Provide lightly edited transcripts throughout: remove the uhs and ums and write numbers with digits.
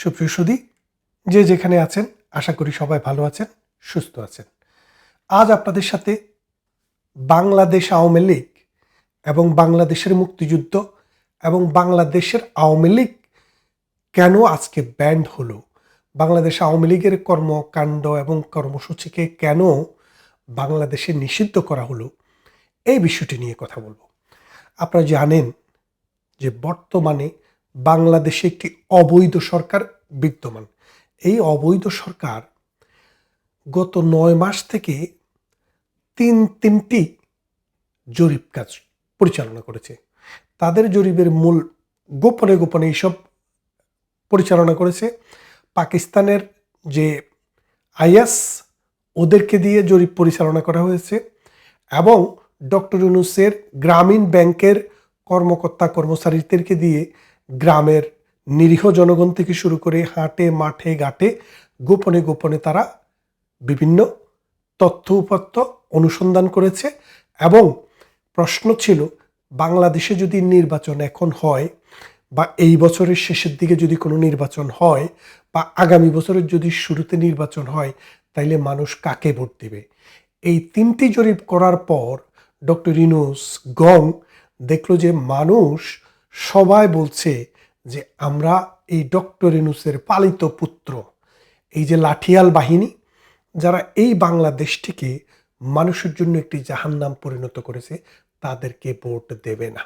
সুপ্রিয় সুধী, যে যেখানে আছেন আশা করি সবাই ভালো আছেন, সুস্থ আছেন। আজ আপনাদের সাথে বাংলাদেশ আওয়ামী লীগ এবং বাংলাদেশের মুক্তিযুদ্ধ এবং বাংলাদেশের আওয়ামী লীগ কেন আজকে ব্যান্ড হলো, বাংলাদেশ আওয়ামী লীগের কর্মকাণ্ড এবং কর্মসূচিকে কেন বাংলাদেশে নিষিদ্ধ করা হলো, এই বিষয়টি নিয়ে কথা বলবো। আপনারা জানেন যে বর্তমানে বাংলাদেশে একটি অবৈধ সরকার বিদ্যমান। এই অবৈধ সরকার গত 9 মাস থেকে তিনটি জরিপ কাজ পরিচালনা করেছে। তাদের জরিপের মূল গোপনে গোপনে এইসব পরিচালনা করেছে পাকিস্তানের যে আইএস, ওদেরকে দিয়ে জরিপ পরিচালনা করা হয়েছে এবং ডক্টর ইউনূসের গ্রামীণ ব্যাংকের কর্মকর্তা কর্মচারীদেরকে দিয়ে গ্রামের নিরীহ জনগণ থেকে শুরু করে হাটে মাঠে ঘাটে গোপনে গোপনে তারা বিভিন্ন তথ্য উপাত্ত অনুসন্ধান করেছে। এবং প্রশ্ন ছিল, বাংলাদেশে যদি নির্বাচন এখন হয় বা এই বছরের শেষের দিকে যদি কোনো নির্বাচন হয় বা আগামী বছরের যদি শুরুতে নির্বাচন হয়, তাইলে মানুষ কাকে ভোট দেবে। এই তিনটি জরিপ করার পর ডক্টর ইউনূস দেখলো যে মানুষ সবাই বলছে যে আমরা এই ডক্টর ইউনূসের পালিত পুত্র, এই যে লাঠিয়াল বাহিনী, যারা এই বাংলাদেশটিকে মানুষের জন্য একটি জাহান্নাম পরিণত করেছে, তাদেরকে ভোট দেবে না।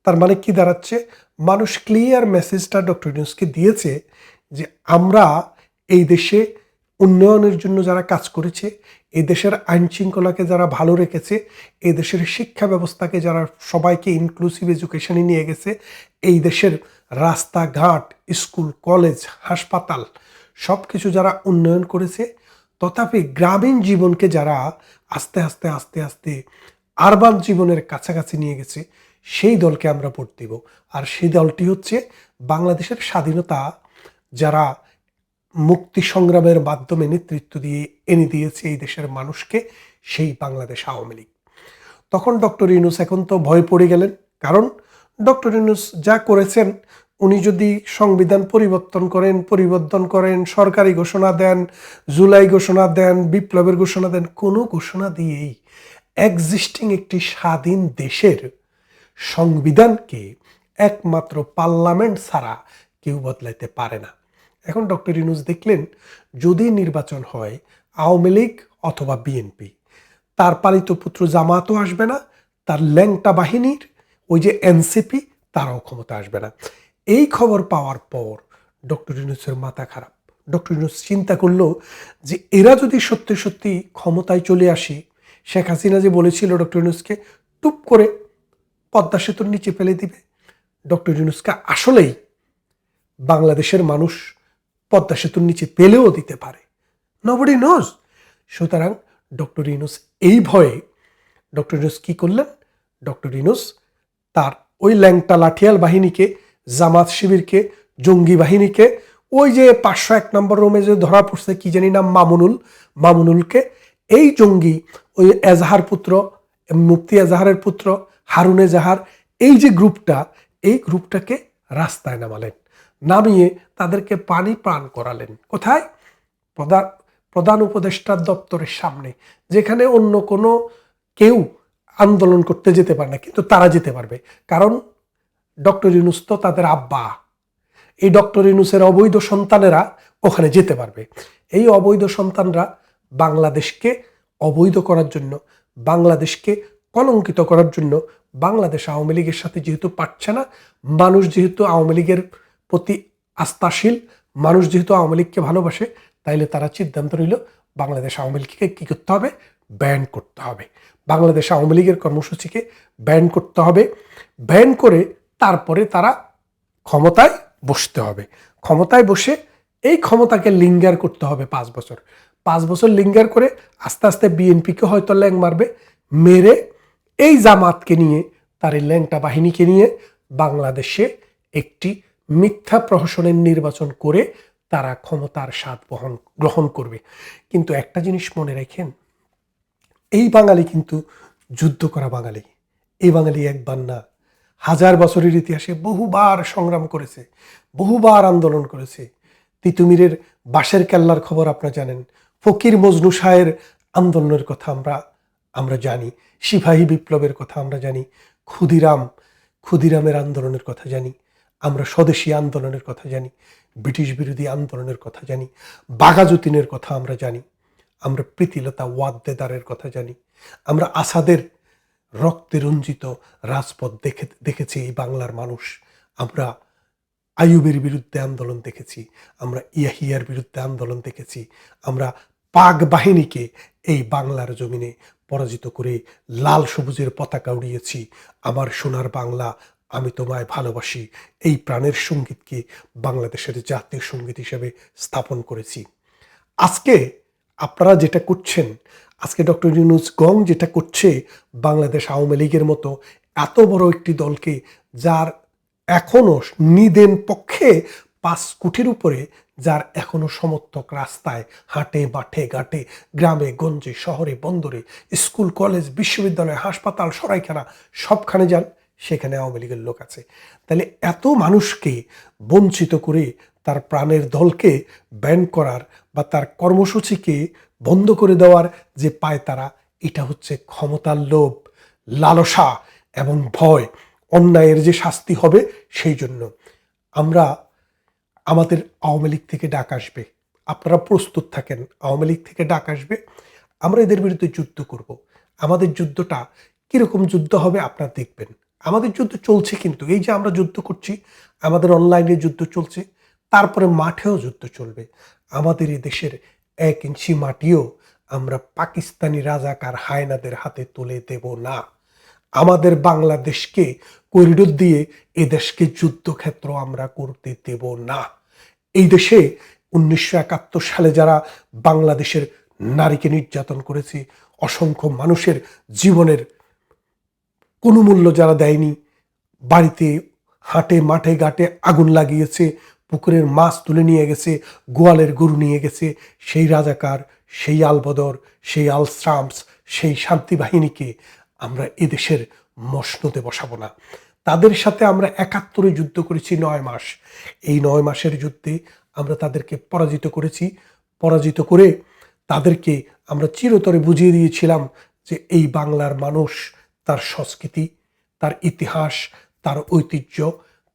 তার মানে কি দাঁড়াচ্ছে, মানুষ ক্লিয়ার মেসেজটা ডক্টর ইউনূসকে দিয়েছে যে আমরা এই দেশে উন্নয়নের জন্য যারা কাজ করেছে, এই দেশের আইন শৃঙ্খলাকে যারা ভালো রেখেছে, এই দেশের শিক্ষা ব্যবস্থাকে যারা সবাইকে ইনক্লুসিভ এডুকেশনে নিয়ে গেছে, এই দেশের রাস্তাঘাট, স্কুল, কলেজ, হাসপাতাল সব কিছু যারা উন্নয়ন করেছে, তথাপি গ্রামীণ জীবনকে যারা আস্তে আস্তে আস্তে আস্তে আরবান জীবনের কাছাকাছি নিয়ে গেছে, সেই দলকে আমরা ভোট দিব। আর সেই দলটি হচ্ছে বাংলাদেশের স্বাধীনতা যারা মুক্তি সংগ্রামের মাধ্যমে নেতৃত্ব দিয়ে এনে দিয়েছে এই দেশের মানুষকে, সেই বাংলাদেশ আওয়ামী লীগ। তখন ডক্টর ইউনূস এখন তো ভয় পড়ে গেলেন, কারণ ডক্টর ইউনূস যা করেছেন, উনি যদি সংবিধান পরিবর্তন করেন, সরকারি ঘোষণা দেন, জুলাই ঘোষণা দেন, বিপ্লবের ঘোষণা দেন, কোনো ঘোষণা দিয়েই এক্সিস্টিং একটি স্বাধীন দেশের সংবিধানকে একমাত্র পার্লামেন্ট ছাড়া কেউ বদলাইতে পারে না। এখন ডক্টর ইউনূস দেখলেন, যদি নির্বাচন হয় আওয়ামী লীগ অথবা বিএনপি, তার পালিত পুত্র জামাতও আসবে না, তার ল্যাংটা বাহিনীর ওই যে এনসিপি, তারাও ক্ষমতা আসবে না। এই খবর পাওয়ার পর ডক্টর ইউনূসের মাথা খারাপ। ডক্টর ইউনূস চিন্তা করলো যে এরা যদি সত্যি সত্যি ক্ষমতায় চলে আসে, শেখ হাসিনা যে বলেছিল ডক্টর ইউনূসকে টুপ করে পদ্মা সেতুর নিচে ফেলে দিবে, ডক্টর ইউনূসকে আসলেই বাংলাদেশের মানুষ পদ্মা সেতুর নিচে পেলেও দিতে পারে। Nobody knows. সুতরাং ডক্টর ইউনূস এই ভয়ে ডক্টর ইউনূস কি করলেন, ডক্টর ইউনূস তার ওই ল্যাংটা লাঠিয়াল বাহিনীকে, জামাত শিবিরকে, জঙ্গি বাহিনীকে, ওই যে 501 নম্বর রুমে যে ধরা পড়ছে কি জানি নাম, মামুনুলকে, এই জঙ্গি, ওই এজাহার পুত্র, মুফতি এজাহারের পুত্র হারুন এজাহার, এই যে গ্রুপটা, এই গ্রুপটাকে রাস্তায় নামালেন, নামিয়ে তাদেরকে পানি পান করালেন। কোথায়? প্রধান উপদেষ্টার দপ্তরের সামনে, যেখানে অন্য কোনো কেউ আন্দোলন করতে যেতে পারে না, কিন্তু তারা যেতে পারবে, কারণ ডক্টর ইউনূস তো তাদের আব্বা। এই ডক্টর ইউনূসের অবৈধ সন্তানেরা ওখানে যেতে পারবে। এই অবৈধ সন্তানরা বাংলাদেশকে অবৈধ করার জন্য, বাংলাদেশকে কলঙ্কিত করার জন্য, বাংলাদেশ আওয়ামী লীগের সাথে যেহেতু পারছে না, মানুষ যেহেতু আওয়ামী লীগের প্রতি আস্থাশীল, মানুষ যেহেতু আওয়ামী লীগকে ভালোবাসে, তাইলে তারা সিদ্ধান্ত নিল বাংলাদেশ আওয়ামী লীগকে কী করতে হবে, ব্যান করতে হবে। বাংলাদেশ আওয়ামী লীগের কর্মসূচিকে ব্যান করতে হবে। ব্যান করে তারপরে তারা ক্ষমতায় বসতে হবে। ক্ষমতায় বসে এই ক্ষমতাকে লিঙ্গার করতে হবে 5 বছর। 5 বছর লিঙ্গার করে আস্তে আস্তে বিএনপিকে হয়তো ল্যাং মারবে, মেরে এই জামাতকে নিয়ে, তার এই ল্যাংটা বাহিনীকে নিয়ে বাংলাদেশে একটি মিথ্যা প্রহসনের নির্বাচন করে তারা ক্ষমতার স্বাদ গ্রহণ করবে। কিন্তু একটা জিনিস মনে রাখেন, এই বাঙালি কিন্তু যুদ্ধ করা বাঙালি। এই বাঙালি একবার না, 1000 বছরের ইতিহাসে বহুবার সংগ্রাম করেছে, বহুবার আন্দোলন করেছে। তিতুমিরের বাঁশের কেল্লার খবর আপনারা জানেন, ফকির মজনু শাহের আন্দোলনের কথা আমরা জানি, সিপাহী বিপ্লবের কথা আমরা জানি, ক্ষুদিরামের আন্দোলনের কথা জানি, আমরা স্বদেশী আন্দোলনের কথা জানি, ব্রিটিশ বিরোধী আন্দোলনের কথা জানি, বাঘাযতীনের কথা আমরা জানি, আমরা প্রীতিলতা ওয়াদ্দেদারের কথা জানি, আমরা আসাদের রক্তে রঞ্জিত রাজপথ দেখেছি এই বাংলার মানুষ, আমরা আইয়ুবের বিরুদ্ধে আন্দোলন দেখেছি, আমরা ইয়াহিয়ার বিরুদ্ধে আন্দোলন দেখেছি, আমরা পাক বাহিনীকে এই বাংলার জমিনে পরাজিত করে লাল সবুজের পতাকা উড়িয়েছি। আমার সোনার বাংলা, আমি তোমায় ভালোবাসি, এই প্রাণের সঙ্গীতকে বাংলাদেশের জাতীয় সঙ্গীত হিসেবে স্থাপন করেছি। আজকে আপনারা যেটা করছেন, আজকে ডক্টর ইউনূস গং যেটা করছে, বাংলাদেশ আওয়ামী লীগের মতো এত বড় একটি দলকে, যার এখনো নিদেন পক্ষে 5 কোটির উপরে, যার এখনো সমর্থক রাস্তায় হাটে মাঠে ঘাটে গ্রামে গঞ্জে শহরে বন্দরে স্কুল কলেজ বিশ্ববিদ্যালয় হাসপাতাল সরাইখানা সবখানে যান, সেখানে আওয়ামী লীগের লোক আছে। তাহলে এত মানুষকে বঞ্চিত করে তার প্রাণের দলকে ব্যান করার বা তার কর্মসূচিকে বন্ধ করে দেওয়ার যে পায় তারা, এটা হচ্ছে ক্ষমতার লোভ, লালসা এবং ভয়। অন্যায়ের যে শাস্তি হবে সেই জন্য আমাদের আওয়ামী লীগ থেকে ডাক আসবে, আপনারা প্রস্তুত থাকেন। আওয়ামী লীগ থেকে ডাক আসবে, আমরা এদের বিরুদ্ধে যুদ্ধ করব। আমাদের যুদ্ধটা কিরকম যুদ্ধ হবে আপনারা দেখবেন। আমাদের যুদ্ধ চলছে, কিন্তু এই যে আমরা যুদ্ধ করছি, আমাদের অনলাইনে যুদ্ধ চলছে, তারপরে মাঠেও যুদ্ধ চলবে। আমাদের এই দেশের 1 ইঞ্চি মাটিও আমরা পাকিস্তানি রাজাকার হায়নাদের হাতে তুলে দেব না। আমাদের বাংলাদেশকে করিডোর দিয়ে এ দেশকে যুদ্ধক্ষেত্র আমরা করতে দেব না। এই দেশে 1971 সালে যারা বাংলাদেশের নারীকে নির্যাতন করেছে, অসংখ্য মানুষের জীবনের কোনো মূল্য যারা দেয়নি, বাড়িতে হাটে মাঠে ঘাটে আগুন লাগিয়েছে, পুকুরের মাছ তুলে নিয়ে গেছে, গোয়ালের গরু নিয়ে গেছে, সেই রাজাকার, সেই আলবদর, সেই আলস্ট্রামস, সেই শান্তি বাহিনীকে আমরা এদেশের মসনদে বসাবো না। তাদের সাথে আমরা 71-এ যুদ্ধ করেছি 9 মাস। এই 9 মাসের যুদ্ধে আমরা তাদেরকে পরাজিত করেছি। পরাজিত করে তাদেরকে আমরা চিরতরে বুঝিয়ে দিয়েছিলাম যে এই বাংলার মানুষ তার সংস্কৃতি, তার ইতিহাস, তার ঐতিহ্য,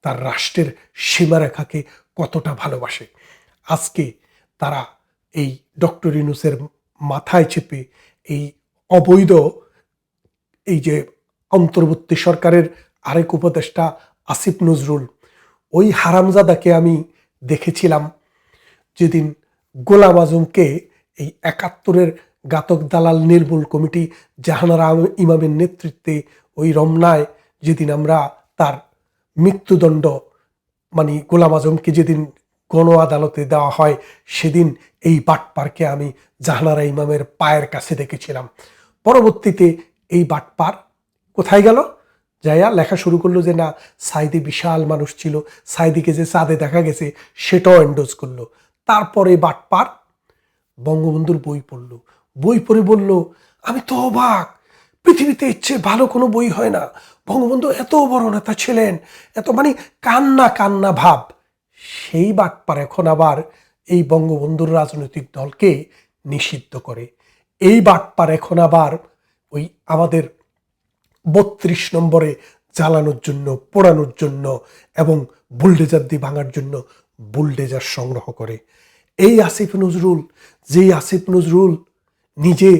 তার রাষ্ট্রের সীমারেখাকে কতটা ভালোবাসে। আজকে তারা এই ডক্টর ইউনূসের মাথায় চেপে এই অবৈধ, এই যে অন্তর্বর্তী সরকারের আরেক উপদেষ্টা আসিফ নজরুল, ওই হারামজাদাকে আমি দেখেছিলাম যেদিন গোলাম আজমকে এই 71-এর ঘাতক দালাল নির্মূল কমিটি জাহানারা ইমামের নেতৃত্বে ওই রমনায় যেদিন আমরা তার মৃত্যুদণ্ড, মানে গোলাম আজমকে যেদিন গণ আদালতে দেওয়া হয়, সেদিন এই বাটপারকে আমি জাহানারা ইমামের পায়ের কাছে দেখেছিলাম। পরবর্তীতে এই বাটপার কোথায় গেল? যাইয়া লেখা শুরু করলো যে না, সাইদি বিশাল মানুষ ছিল, সাইদিকে যে চাঁদে দেখা গেছে সেটাও এন্ডোজ করলো। তারপরে বাটপার বঙ্গবন্ধুর বই পড়লো, বই পড়ে বলল, আমি তো অবাক, পৃথিবীতে ইচ্ছে ভালো কোনো বই হয় না, বঙ্গবন্ধু এত বড় নেতা ছিলেন, এত, মানে কান্না কান্না ভাব। সেই বাটপার এখন আবার এই বঙ্গবন্ধুর রাজনৈতিক দলকে নিষিদ্ধ করে। এই বাটপার এখন আবার ওই আমাদের 32 নম্বরে জ্বালানোর জন্য, পোড়ানোর জন্য এবং বুলডেজার দিয়ে ভাঙার জন্য বুলডেজার সংগ্রহ করে। এই আসিফ নজরুল, যেই আসিফ নজরুল নিজে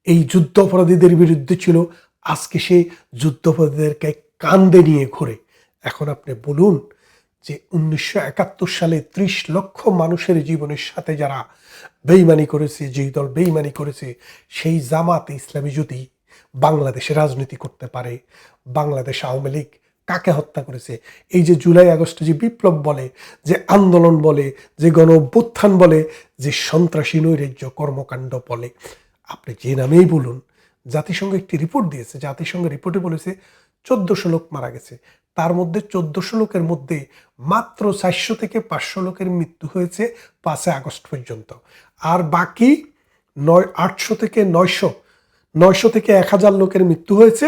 এই যুদ্ধ অপরাধীদের বিরুদ্ধে ছিল, আজকে সে যুদ্ধ অপরাধীদেরকে কান্দে নিয়ে ঘোরে। এখন আপনি বলুন যে 1971 সালে 30 লক্ষ মানুষের জীবনের সাথে যারা বেইমানি করেছে, যেই দল বেইমানি করেছে, সেই জামাতে ইসলামী যদি বাংলাদেশে রাজনীতি করতে পারে, বাংলাদেশ আওয়ামী লীগ কাকে হত্যা করেছে? এই যে জুলাই আগস্টে যে বিপ্লব বলে, যে আন্দোলন বলে, যে গণ অভ্যুত্থান বলে, যে সন্ত্রাসী নৈরাজ্য কর্মকাণ্ড বলে, আপনি যে নামেই বলুন, জাতিসংঘ একটি রিপোর্ট দিয়েছে, জাতিসংঘ রিপোর্টে বলেছে 1400 লোক মারা গেছে। তার মধ্যে 1400 লোকের মধ্যে মাত্র 400 থেকে 500 লোকের মৃত্যু হয়েছে 5 আগস্ট পর্যন্ত। আর বাকি 800 থেকে 900 থেকে 1000 লোকের মৃত্যু হয়েছে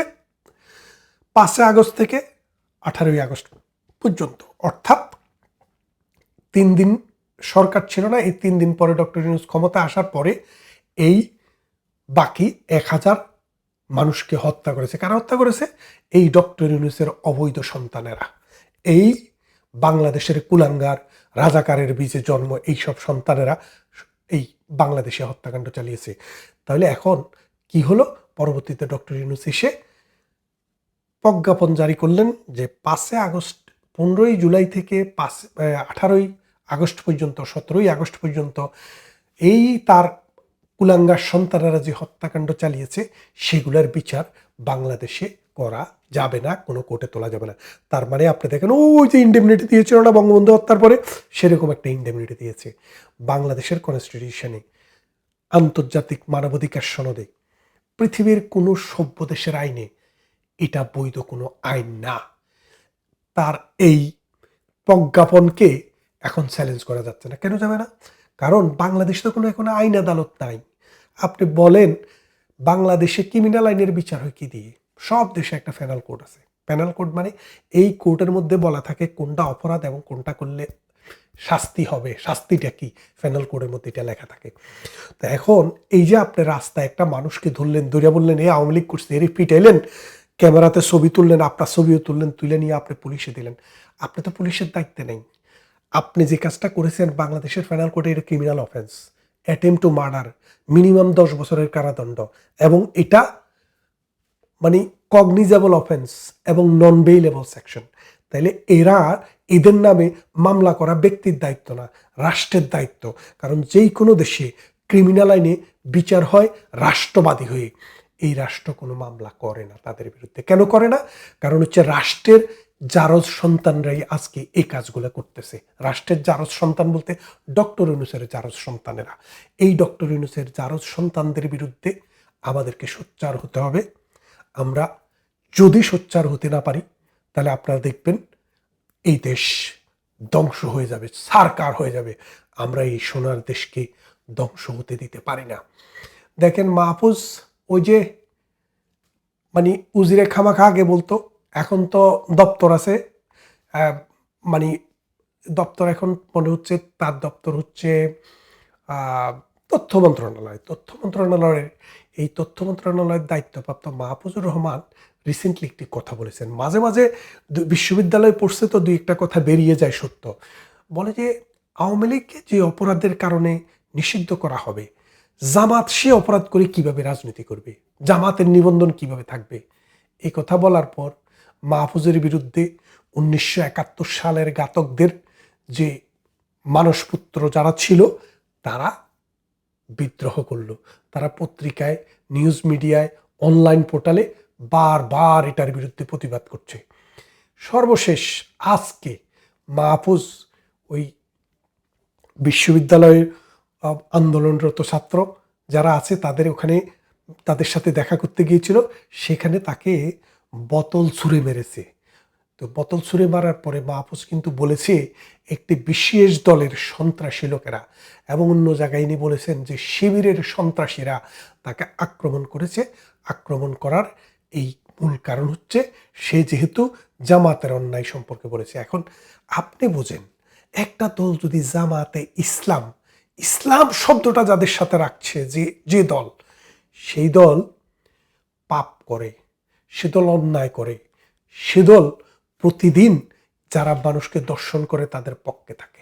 5 আগস্ট থেকে 18 আগস্ট পর্যন্ত। অর্থাৎ 3 দিন সরকার ছিল না, এই 3 দিন পরে ডক্টর ইউনূস ক্ষমতা আসার পরে এই বাকি 1000 মানুষকে হত্যা করেছে। কারা হত্যা করেছে? এই ডক্টর ইউনূসের অবৈধ সন্তানেরা, এই বাংলাদেশের কুলাঙ্গার রাজাকারের বীজে জন্ম এইসব সন্তানেরা এই বাংলাদেশে হত্যাকাণ্ড চালিয়েছে। তাহলে এখন কি হলো? পরবর্তীতে ডক্টর ইউনূস এসে প্রজ্ঞাপন জারি করলেন যে 5 আগস্ট, 15 জুলাই থেকে 18 আগস্ট পর্যন্ত, 17 আগস্ট পর্যন্ত এই তার কুলাঙ্গার সন্তানেরা যে হত্যাকাণ্ড চালিয়েছে সেগুলোর বিচার বাংলাদেশে করা যাবে না, কোনো কোর্টে তোলা যাবে না। তার মানে আপনি দেখেন ওই যে ইন্ডেমনিটি দিয়েছিল না বঙ্গবন্ধু হত্যার পরে, সেরকম একটা ইন্ডেমনিটি দিয়েছে। বাংলাদেশের কনস্টিটিউশনে, আন্তর্জাতিক মানবাধিকার সনদে, পৃথিবীর কোনো সভ্য দেশের আইনে এটা বৈধ কোনো আইন না। তার এই প্রজ্ঞাপনকে এখন চ্যালেঞ্জ করা যাচ্ছে না। কেন যাবে না? কারণ বাংলাদেশে তো কোনো এখন আইন আদালত নাই। আপনি বলেন বাংলাদেশে ক্রিমিনাল আইনের বিচার হয় কি দিয়ে? সব দেশে একটা পেনাল কোড আছে। পেনাল কোড মানে এই কোডের মধ্যে বলা থাকে কোনটা অপরাধ এবং কোনটা করলে শাস্তি হবে, শাস্তিটা কি, পেনাল কোডের মধ্যে এটা লেখা থাকে। তো এখন এই যে আপনি রাস্তায় একটা মানুষকে ধরলেন, ধরিয়া বললেন এ আওয়ামী লীগ করছে, এর পিটাইলেন, ক্যামেরাতে ছবি তুললেন, আপনার ছবিও তুললেন, তুলে নিয়ে আপনি পুলিশে দিলেন। আপনি তো পুলিশের দায়িত্বে নেই। আপনি যে কাজটা করেছেন বাংলাদেশের পেনাল কোডে এটা criminal offence, attempt to murder, minimum 10 বছরের কারাদণ্ড, এবং এটা মানে কগনিজেবল অফেন্স এবং নন বেইলেবল সেকশন। তাইলে এদের নামে মামলা করা ব্যক্তির দায়িত্ব না, রাষ্ট্রের দায়িত্ব। কারণ যেই কোনো দেশে ক্রিমিনাল আইনে বিচার হয় রাষ্ট্রবাদী হয়ে, এই রাষ্ট্র কোনো মামলা করে না তাদের বিরুদ্ধে। কেন করে না? কারণ হচ্ছে রাষ্ট্রের জারজ সন্তানরাই আজকে এই কাজগুলো করতেছে। রাষ্ট্রের জারজ সন্তান বলতে ডক্টর ইউনূসের জারজ সন্তানেরা। এই ডক্টর ইউনূসের জারজ সন্তানদের বিরুদ্ধে আমাদেরকে সোচ্চার হতে হবে। আমরা যদি সোচ্চার হতে না পারি তাহলে আপনারা দেখবেন এই দেশ ধ্বংস হয়ে যাবে, ছারকার হয়ে যাবে। আমরা এই সোনার দেশকে ধ্বংস হতে দিতে পারি না। দেখেন মাহফুজ ওই যে মানে উজিরে খামাখা আগে বলতো, এখন তো দপ্তর আছে, মানে দপ্তর এখন মনে হচ্ছে তার দপ্তর হচ্ছে তথ্য মন্ত্রণালয়। তথ্য মন্ত্রণালয়ের এই তথ্য মন্ত্রণালয়ের দায়িত্বপ্রাপ্ত মাহফুজুর রহমান রিসেন্টলি একটি কথা বলেছেন। মাঝে মাঝে বিশ্ববিদ্যালয়ে পড়ছে তো দুই একটা কথা বেরিয়ে যায় সত্য। বলে যে আওয়ামী লীগকে যে অপরাধের কারণে নিষিদ্ধ করা হবে, জামাত সে অপরাধ করে কিভাবে রাজনীতি করবে, জামাতের নিবন্ধন কিভাবে থাকবে। এই কথা বলার পর মাহফুজের বিরুদ্ধে 1971 সালের ঘাতকদের যে মানসপুত্র যারা ছিল তারা বিদ্রোহ করল। তারা পত্রিকায়, নিউজ মিডিয়ায়, অনলাইন পোর্টালে বারবার এটার বিরুদ্ধে প্রতিবাদ করছে। সর্বশেষ আজকে মাহফুজ ওই বিশ্ববিদ্যালয়ের আন্দোলনরত ছাত্র যারা আছে তাদের ওখানে, তাদের সাথে দেখা করতে গিয়েছিল, সেখানে তাকে বোতল ছুঁড়ে মেরেছে। তো বোতল ছুঁড়ে মারার পরে মাহফুজ কিন্তু বলেছে একটি বিশেষ দলের সন্ত্রাসী লোকেরা, এবং অন্য জায়গায় ইনি বলেছেন যে শিবিরের সন্ত্রাসীরা তাকে আক্রমণ করেছে। আক্রমণ করার এই মূল কারণ হচ্ছে সে যেহেতু জামাতের অন্যায় সম্পর্কে বলেছে। এখন আপনি বোঝেন, একটা দল যদি জামাতে ইসলাম, ইসলাম শব্দটা যাদের সাথে রাখছে, যে দল, সেই দল পাপ করে, সে দল অন্যায় করে, সে দল প্রতিদিন যারা মানুষকে দর্শন করে তাদের পক্ষে থাকে,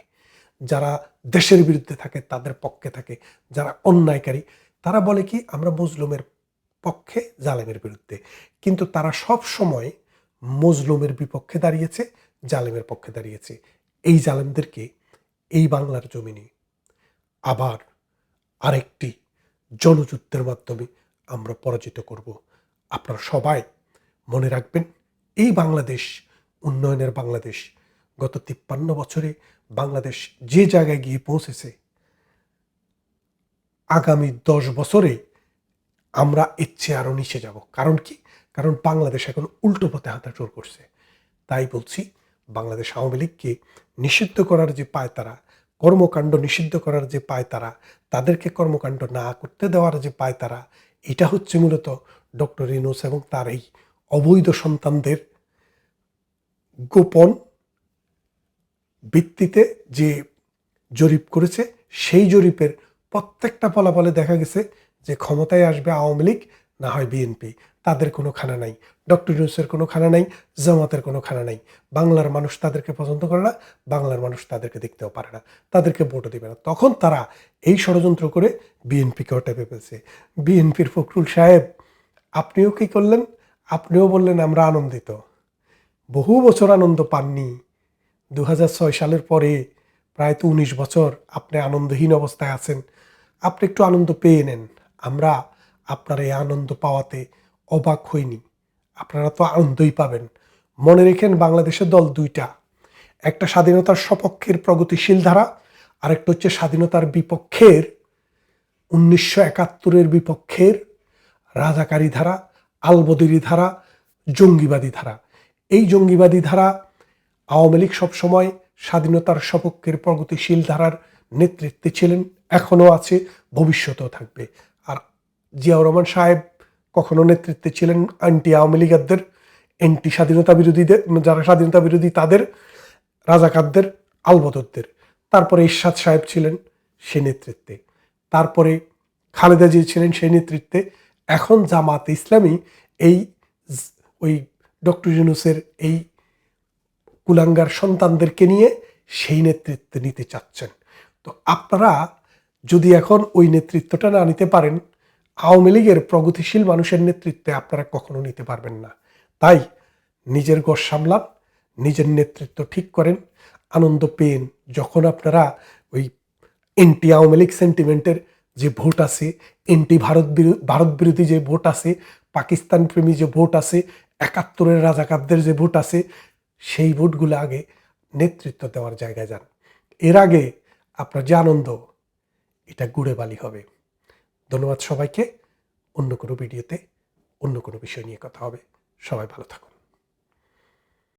যারা দেশের বিরুদ্ধে থাকে তাদের পক্ষে থাকে, যারা অন্যায়কারী তারা বলে কি আমরা মজলুমের পক্ষে, জালেমের বিরুদ্ধে। কিন্তু তারা সব সময় মজলুমের বিপক্ষে দাঁড়িয়েছে, জালেমের পক্ষে দাঁড়িয়েছে। এই জালেমদেরকে এই বাংলার জমিনে আবার আরেকটি জনযুদ্ধের মাধ্যমে আমরা পরাজিত করব। আপনারা সবাই মনে রাখবেন, এই বাংলাদেশ উন্নয়নের বাংলাদেশ। গত 53 বছরে বাংলাদেশ যে জায়গায় গিয়ে পৌঁছেছে, আগামী 10 বছরে আমরা এর চেয়ে আরও নিচে যাব। কারণ কি? কারণ বাংলাদেশ এখন উল্টো পথে হাঁটাচুর করছে। তাই বলছি, বাংলাদেশ আওয়ামী লীগকে নিষিদ্ধ করার যে পায়তারা, কর্মকাণ্ড নিষিদ্ধ করার যে পায়তারা, তাদেরকে কর্মকাণ্ড না করতে দেওয়ার যে পায়তারা, এটা হচ্ছে মূলত ডক্টর ইউনূস এবং তার এই অবৈধ সন্তানদের গোপন ভিত্তিতে যে জরিপ করেছে, সেই জরিপের প্রত্যেকটা ফলাফলে দেখা গেছে যে ক্ষমতায় আসবে আওয়ামী লীগ, না হয় বিএনপি। তাদের কোনো খানা নাই, ডক্টর ইউনূসের কোনো খানা নাই, জামাতের কোনো খানা নাই। বাংলার মানুষ তাদেরকে পছন্দ করে না, বাংলার মানুষ তাদেরকে দেখতেও পারে না, তাদেরকে ভোটও দেবে না। তখন তারা এই ষড়যন্ত্র করে বিএনপিকেও টেপে ফেলছে। বিএনপির ফখরুল সাহেব, আপনিও কি করলেন? আপনিও বললেন আমরা আনন্দিত। বহু বছর আনন্দ পাননি। 2006 সালের পরে প্রায় তো 19 বছর আপনি আনন্দহীন অবস্থায় আছেন। আপনি একটু আনন্দ পেয়ে নেন। আমরা আপনার এই আনন্দ পাওয়াতে অবাক হইনি। আপনারা তো আনন্দই পাবেন। মনে রেখেন, বাংলাদেশের দল দুইটা, একটা স্বাধীনতার সপক্ষের প্রগতিশীল ধারা, আরেকটা হচ্ছে স্বাধীনতার বিপক্ষের 1971-এর বিপক্ষের রাজাকারী ধারা, আলবদরি ধারা, জঙ্গিবাদী ধারা। এই জঙ্গিবাদী ধারা আওয়ামী লীগ সবসময় স্বাধীনতার সপক্ষের প্রগতিশীল ধারার নেতৃত্বে ছিলেন, এখনও আছে, ভবিষ্যতেও থাকবে। আর জিয়াউর রহমান সাহেব কখনো নেতৃত্বে ছিলেন অ্যান্টি আওয়ামী লীগারদের, অ্যান্টি স্বাধীনতা বিরোধীদের, যারা স্বাধীনতা বিরোধী তাদের, রাজাকারদের, আলবদরদের। তারপরে এরশাদ সাহেব ছিলেন সে নেতৃত্বে, তারপরে খালেদা জিয়া ছিলেন সেই নেতৃত্বে। এখন জামাত ইসলামী এই ওই ডক্টর ইউনূসের এই কুলাঙ্গার সন্তানদেরকে নিয়ে সেই নেতৃত্বে নিতে চাচ্ছেন। তো আপনারা যদি এখন ওই নেতৃত্বটা না নিতে পারেন, আওয়ামী লীগের প্রগতিশীল মানুষের নেতৃত্বে আপনারা কখনো নিতে পারবেন না। তাই নিজের ঘর সামলান, নিজের নেতৃত্ব ঠিক করেন, আনন্দ পেন। যখন আপনারা ওই এন্টি আওয়ামী লীগ সেন্টিমেন্টের যে ভোট আছে, এন্টি ভারত বিরোধী যে ভোট আছে, পাকিস্তান প্রেমী যে ভোট আছে, 71-এর রাজাকারদের যে ভোট আছে, সেই ভোটগুলো আগে নেতৃত্ব দেওয়ার জায়গায় যান। এর আগে আপনার যে আনন্দ, এটা গুড়ে বালি হবে। ধন্যবাদ সবাইকে। অন্য কোনো ভিডিওতে অন্য কোনো বিষয় নিয়ে কথা হবে। সবাই ভালো থাকুন।